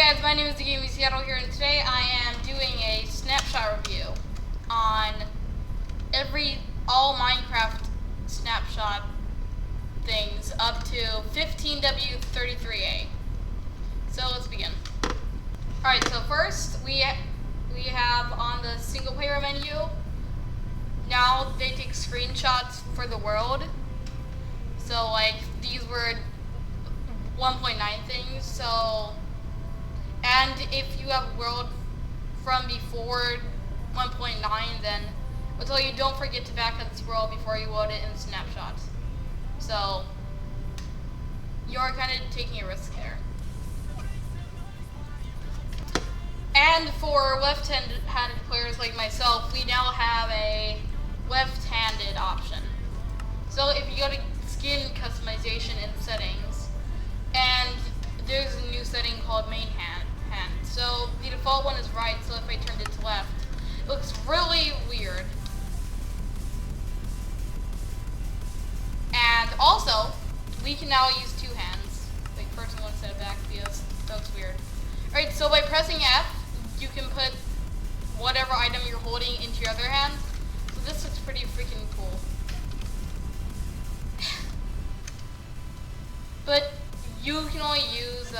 Hey guys, my name is The Gaming Seattle here, and today I am doing a snapshot review on all Minecraft snapshot things up to 15W33A. So let's begin. Alright, so first we have on the single player menu, now they take screenshots for the world. So like these were 1.9 things, so and if you have world from before 1.9, then I'll tell you don't forget to back up this world before you load it in snapshots. So you're kind of taking a risk there. And for left-handed players like myself, we now have a left-handed option. So if you go to skin customization in settings, and there's a new setting called main hand. So the default one is right, so if I turned it to left, it looks really weird. And also, we can now use two hands, like first one instead of back, because that looks weird. Alright, so by pressing F, you can put whatever item you're holding into your other hand. So this looks pretty freaking cool. But you can only use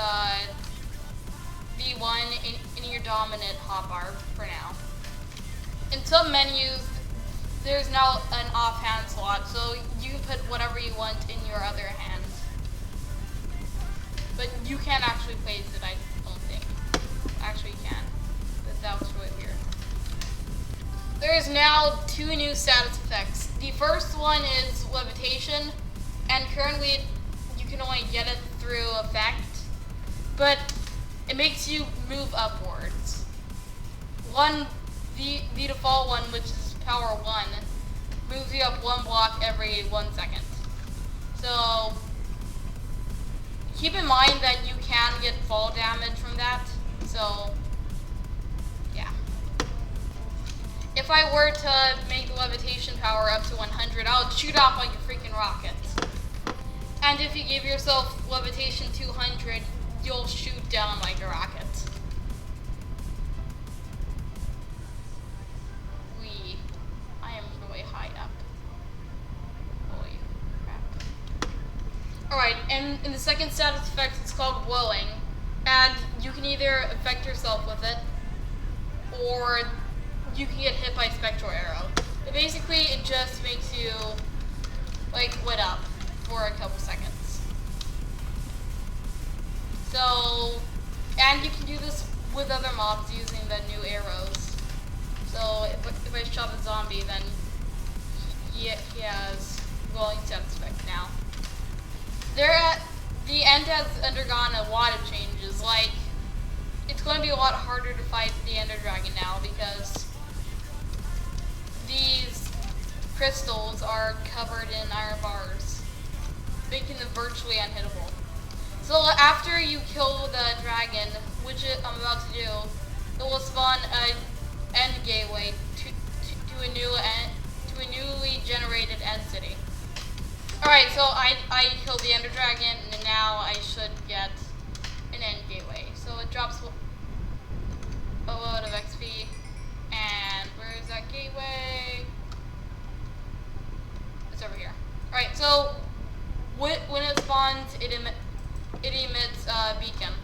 V1 in your dominant hotbar for now. In some menus, there's now an offhand slot, so you can put whatever you want in your other hand. But you can't actually place it, I don't think. Actually, you can. But that was really weird. There is now two new status effects. The first one is levitation, and currently you can only get it through effect, but it makes you move upwards. The default one, which is power 1, moves you up one block every 1 second. So keep in mind that you can get fall damage from that. So yeah. If I were to make the levitation power up to 100, I would shoot off like a freaking rocket. And if you give yourself levitation 200, you'll shoot down like a rocket. I am really high up. Holy crap. Alright, and in the second status effect, it's called glowing. And you can either affect yourself with it, or you can get hit by spectral arrow. But basically, it just makes you like lit up for a couple seconds. So, and you can do this with other mobs using the new arrows. So if I shot a zombie, then he has glowing status effect now. The end has undergone a lot of changes. Like, it's going to be a lot harder to fight the Ender Dragon now because these crystals are covered in iron bars, making them virtually unhittable. So after you kill the dragon, which I'm about to do, it will spawn an end gateway to a newly generated end city. Alright, so I killed the Ender Dragon, and now I should get an end gateway. So it drops a load of XP, and where is that gateway? It's over here. Alright, so when it spawns, it emits a beacon.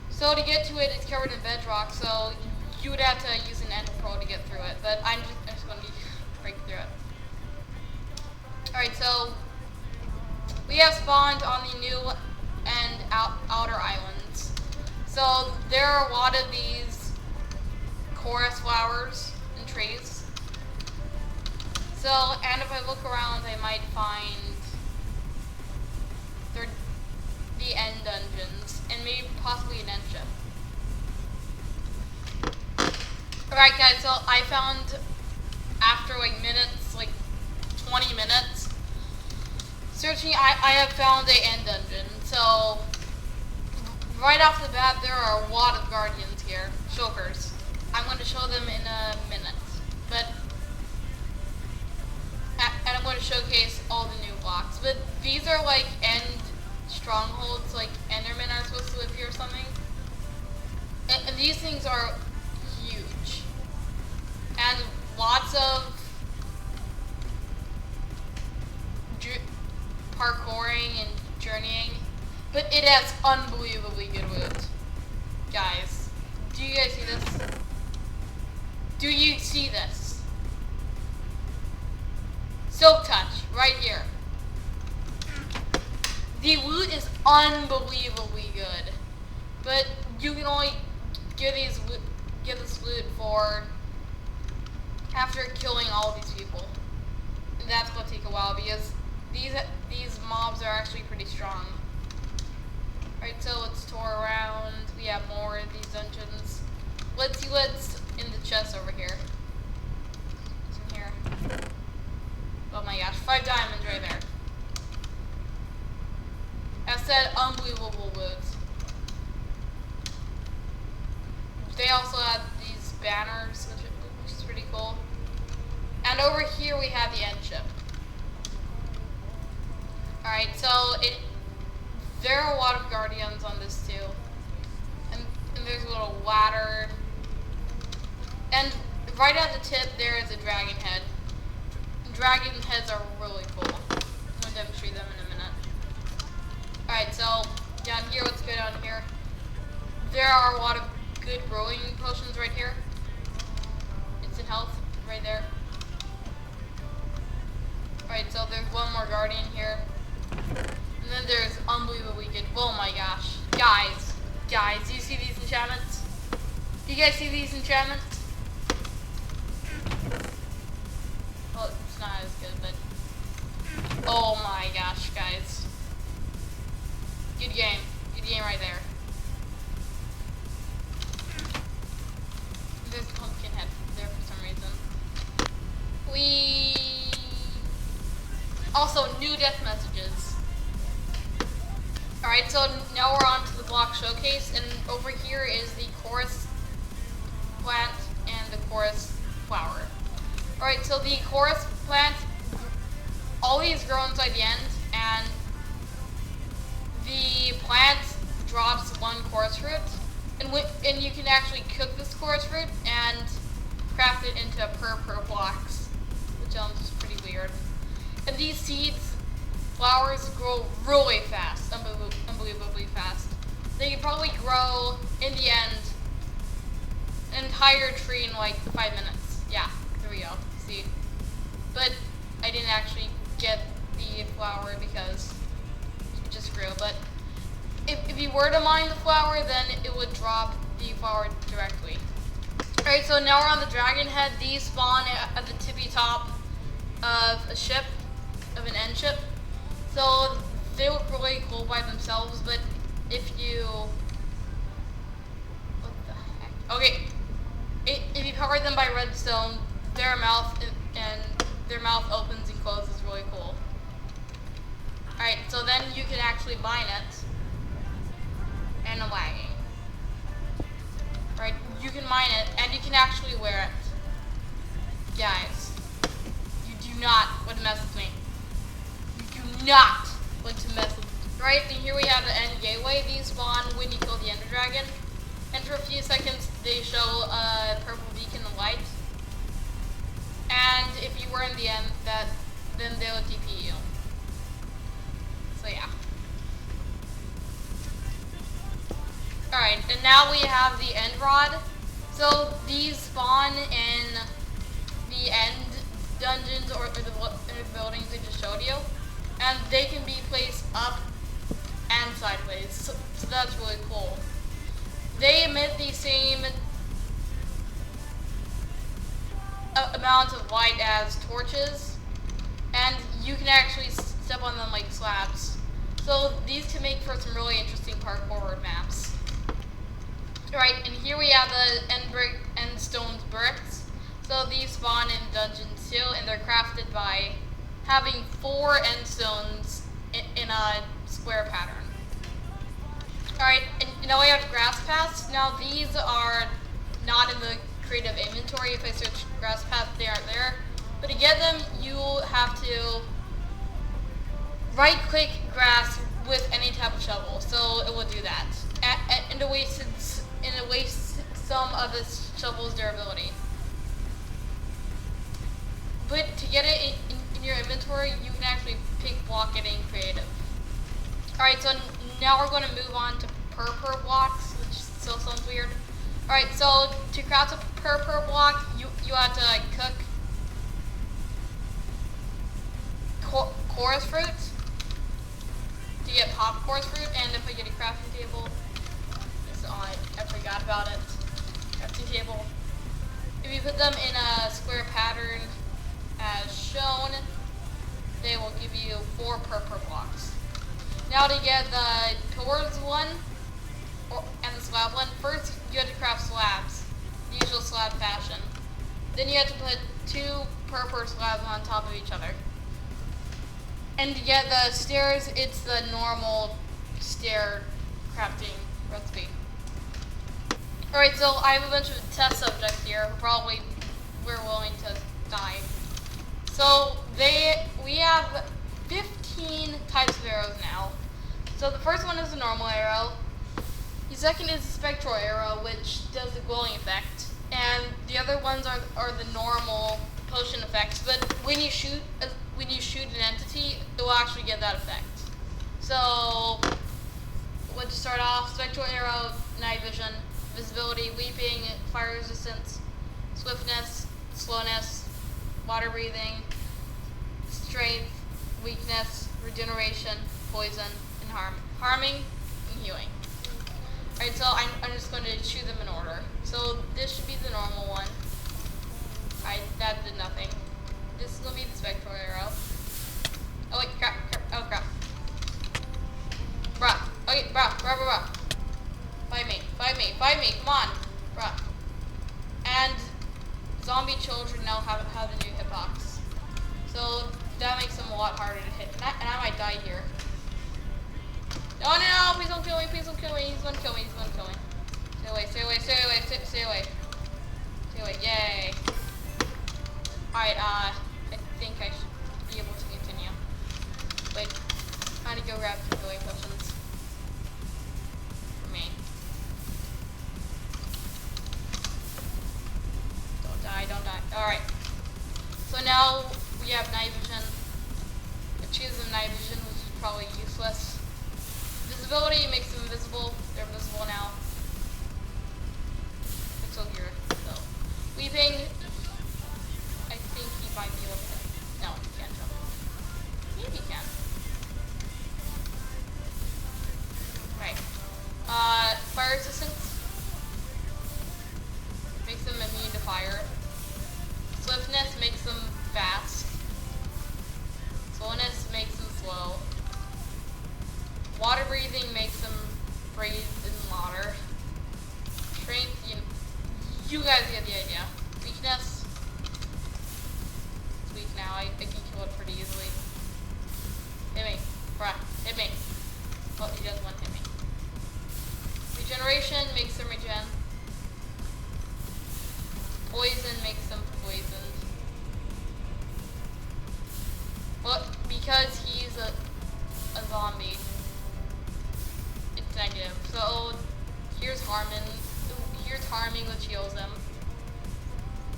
So to get to it, it's covered in bedrock, so you would have to use an ender pearl to get through it, but I'm just going to break through it. Alright, so we have spawned on the new and outer islands. So there are a lot of these chorus flowers and trees. So, and if I look around, I might find the end dungeons, and maybe possibly an end ship. Alright guys, so I found, after like minutes, like 20 minutes, searching, I have found a end dungeon. So, right off the bat, there are a lot of guardians here, shulkers. I'm going to show them in a minute, and I'm going to showcase all the new blocks. But these are like end strongholds, like Endermen are supposed to live here or something. And these things are huge. And lots of parkouring and journeying. But it has unbelievably good loot. Guys, do you guys see this? Do you see this? Silk Touch, right here. The loot is unbelievably good. But you can only get this loot for after killing all these people. And that's gonna take a while because these mobs are actually pretty strong. Alright, so let's tour around. We have more of these dungeons. Let's see what's in the chest over here. What's in here? Oh my gosh, 5 diamonds right there. I said unbelievable loot. They also have these banners, which is pretty cool. And over here we have the end ship. Alright, so there are a lot of guardians on this too. And there's a little ladder. And right at the tip there is a dragon head. Dragon heads are really cool. I'm going to demonstrate them in a minute. Alright, so down here, let's go down here. There are a lot of good growing potions right here. Instant health right there. Alright, so there's one more guardian here. And then there's unbelievably good. Oh my gosh. Guys, do you see these enchantments? Do you guys see these enchantments? Well, it's not as good, but oh my gosh, guys. Good game. Good game right there. There's a pumpkin head there for some reason. Also, new death messages. Alright, so now we're on to the block showcase, and over here is the chorus plant and the chorus flower. Alright, so the chorus plant always grows inside the end, and the plant drops 1 chorus fruit, and you can actually cook this chorus fruit and craft it into per blocks, which sounds pretty weird. And these seeds, flowers, grow really fast, unbelievably fast. They can probably grow, in the end, an entire tree in like 5 minutes. Yeah, there we go, see. But I didn't actually get the flower because it just grew. But if you were to mine the flower, then it would drop the flower directly. Alright, so now we're on the dragon head. These spawn at the tippy top of a ship, of an end ship. So they look really cool by themselves, but if you... What the heck? Okay, if you cover them by redstone, their mouth opens and closes really cool. Alright, so then you can actually mine it. And I'm lagging. Right, you can mine it, and you can actually wear it. Guys, you do not want to mess with me. You do not want to mess with me. Right, and here we have the end gateway. These spawn when you kill the ender dragon. And for a few seconds, they show a purple beacon of light. And if you were in the end, then they'll TP you. So yeah. Alright, and now we have the end rod. So these spawn in the end dungeons or the buildings I just showed you. And they can be placed up and sideways. So that's really cool. They emit the same amount of light as torches. And you can actually step on them like slabs. So these can make for some really interesting parkour maps. Alright, and here we have the end stones bricks. So these spawn in dungeons too, and they're crafted by having 4 end stones in a square pattern. Alright, and now we have grass paths. Now these are not in the creative inventory. If I search grass path, they aren't there. But to get them, you'll have to right click grass with any type of shovel. So it will do that. In a wasted of this shovel's durability. But to get it in your inventory, you can actually pick block it in creative. Alright, so now we're going to move on to per blocks, which still sounds weird. Alright, so to craft a per block, you have to like, cook chorus fruits to get pop chorus fruit, and if we get a crafting table, it's on. I forgot about it. Crafting table. If you put them in a square pattern as shown, they will give you 4 per blocks. Now to get the pillars one and the slab one, first you have to craft slabs, the usual slab fashion. Then you have to put 2 per slabs on top of each other. And to get the stairs, it's the normal stair crafting recipe. Alright, so I have a bunch of test subjects here who probably were willing to die. So we have 15 types of arrows now. So the first one is the normal arrow. The second is the spectral arrow, which does the glowing effect. And the other ones are the normal potion effects. But when you shoot an entity, it will actually get that effect. So let's start off. Spectral arrow, night vision, visibility, weeping, fire resistance, swiftness, slowness, water breathing, strength, weakness, regeneration, poison, and harming, and healing. Alright, so I'm just going to shoot them in order. So this should be the normal one. Alright, that did nothing. This is going to be the spectral arrow. Oh wait, crap. Oh crap. Bruh. Okay, bruh. Fight me, come on. Bruh. And zombie children now have the new hitbox. So that makes them a lot harder to hit. And I might die here. No, please don't kill me, He's gonna kill me. Stay away, yay. Alright, I think I should be able to continue. Wait, I'm trying to go grab some healing potions. For me. Don't die. Alright. So now we have night vision. I choose the night vision, which is probably useless. Visibility makes them invisible. They're invisible now. It's over here. So, weeping. I think he might be able to. No, he can't jump. Maybe he can. Right. Fire resistance makes them immune to fire. Swiftness makes them fast. Slowness makes them slow. Water breathing makes them breathe in water. Strength, you guys get the idea. Weakness. It's weak now. I can kill it pretty easily. Hit me. Bruh. Hit me. Oh, he does one hit me. Regeneration makes them regen. Poison makes them poisoned. Well, because he's a zombie, it's negative. So here's harming, which heals them,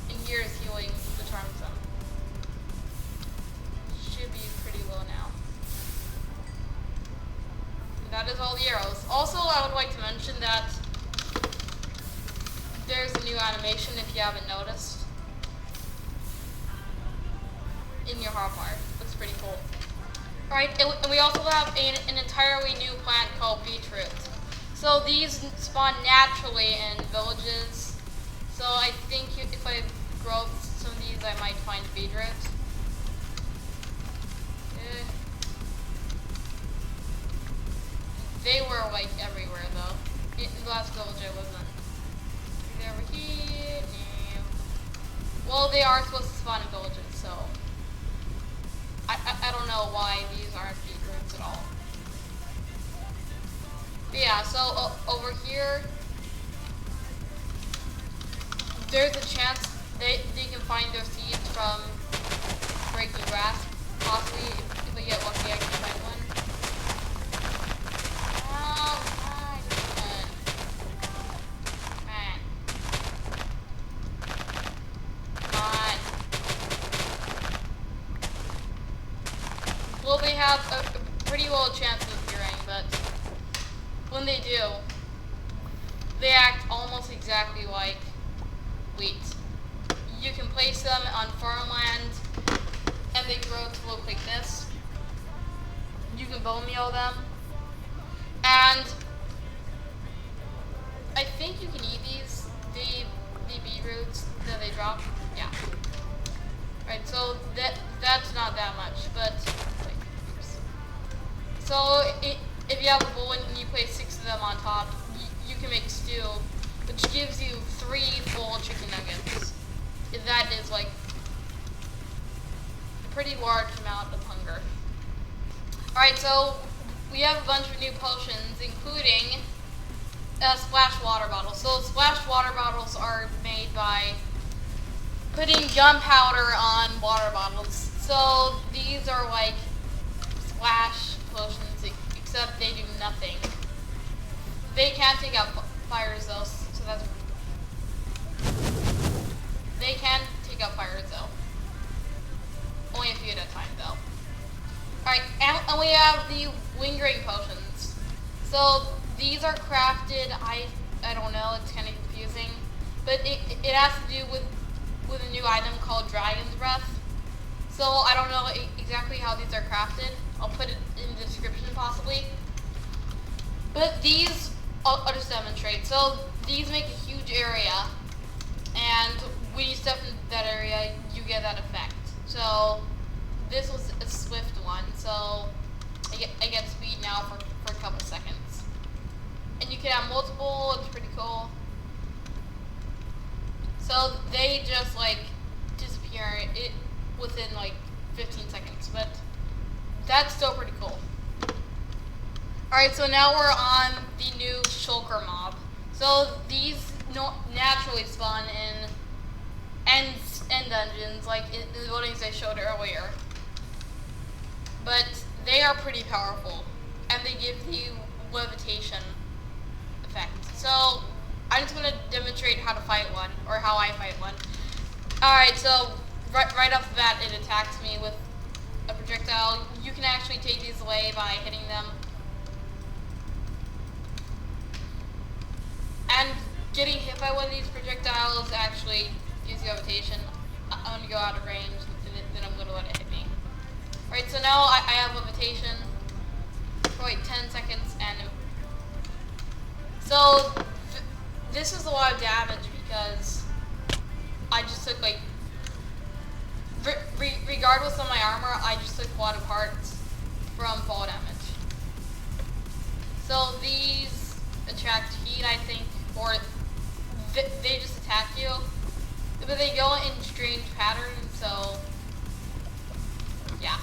and here's healing, which harms them. Should be pretty low now. And that is all the arrows. Also, I would like to mention that there's a new animation if you haven't noticed in your hotbar. Looks pretty cool. Alright, and we also have an entirely new plant called beetroot. So these spawn naturally in villages. So I think if I grow some of these, I might find beetroot. They were like everywhere though. In the last village I wasn't. They're over here. No. Well, they are supposed to spawn in villages, so I don't know why these aren't beetroots at all. But yeah, so over here, there's a chance they can find their seeds from breaking grass. Possibly, if we get lucky, I can find one. have a pretty low chance of appearing, but when they do, they act almost exactly like wheat. You can place them on farmland, and they grow to look like this. You can bone meal them, and I think you can eat these, the bee roots that they drop. Yeah. Right, so that's not that much, but oops. So if you have a bowl and you place 6 of them on top, you can make stew, which gives you 3 full chicken nuggets. That is like a pretty large amount of hunger. Alright, so we have a bunch of new potions, including splash water bottles. So splash water bottles are made by putting gunpowder on water bottles. So these are like splash potions, except they do nothing. They can take out fires though, so that's... They can take out fires though. Only a few at a time though. Alright, and we have the lingering potions. So these are crafted, I don't know, it's kind of confusing. But it has to do with a new item called Dragon's Breath. So I don't know exactly how these are crafted. I'll put it in the description possibly. But these, I'll just demonstrate. So these make a huge area, and when you step in that area, you get that effect. So this was a swift one, so I get speed now for a couple seconds. And you can have multiple, it's pretty cool. So they just like disappear within like 15 seconds, but that's still pretty cool. Alright, so now we're on the new shulker mob. So these naturally spawn in end dungeons, like in the buildings I showed earlier. But they are pretty powerful, and they give you levitation effect. So I'm just going to demonstrate how to fight one, or how I fight one. Alright, so right off the bat it attacks me with a projectile. You can actually take these away by hitting them. And getting hit by one of these projectiles actually gives you levitation. I'm going to go out of range, and then I'm going to let it hit me. Alright, so now I have levitation for like 10 seconds, and so this is a lot of damage because I just took like, regardless of my armor, I just took a lot of parts from fall damage. So these attract heat, I think, or they just attack you, but they go in strange patterns, so yeah.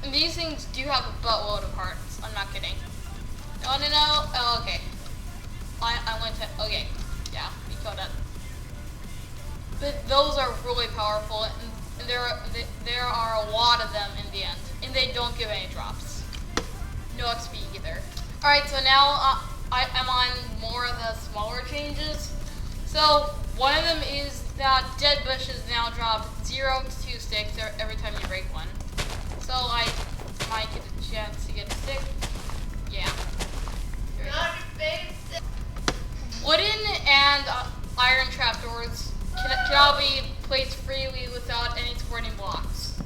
And these things do have a buttload of hearts, I'm not kidding. No, oh, okay. I went to, okay, yeah, we killed it. But those are really powerful, and there are a lot of them in the end, and they don't give any drops. No XP either. Alright, so now I'm on more of the smaller changes. So one of them is that dead bushes now drop 0 to 2 sticks every time you break one. So I might get a chance to get a stick. Yeah. Wooden and iron trapdoors can all be placed freely without any supporting blocks,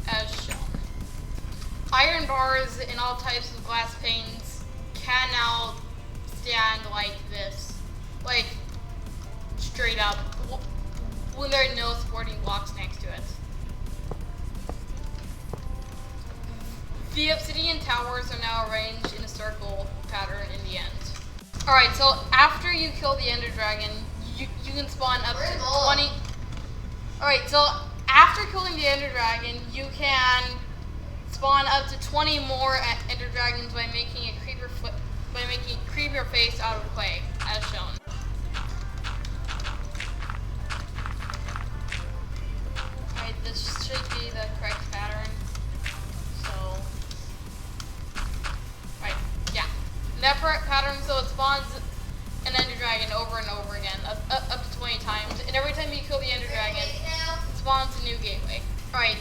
as shown. Iron bars and all types of glass panes can now stand like this, like straight up, when there are no supporting blocks next to it. The obsidian towers are now arranged in a circle pattern in the end. Alright, so after you kill the ender dragon, you can spawn up to 20... Alright, so after killing the ender dragon, you can spawn up to 20 more ender dragons by making a creeper face out of clay, as shown. Alright, this should be the correct pattern. So, right, yeah. That pattern, so it spawns an ender dragon over and over again, up to 20 times. And every time you kill the ender dragon, it spawns a new gateway. Alright.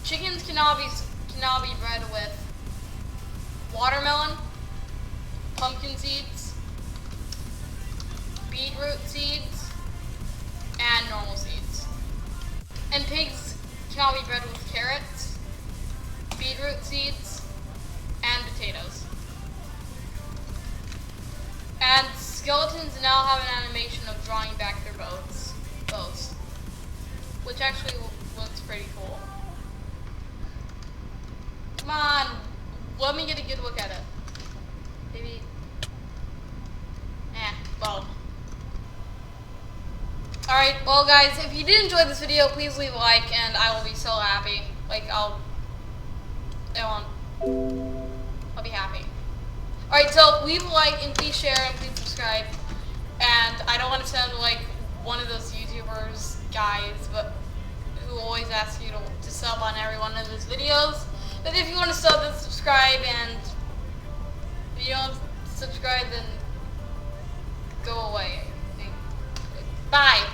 Chickens can now be bred with watermelon, pumpkin seeds, beetroot seeds, and normal seeds. And pigs can now be bred with carrots, beetroot seeds, and potatoes. And skeletons now have an animation of drawing back their bows, which actually looks pretty cool. Come on, let me get a good look at it. Maybe. Well. Alright, well guys, if you did enjoy this video, please leave a like and I will be so happy. Like, I'll be happy. Alright, so leave a like and please share and please subscribe. And I don't want to sound like one of those YouTubers guys, but who always asks you to sub on every one of his videos. But if you want to sub, then subscribe, and if you don't subscribe, then go away. Bye.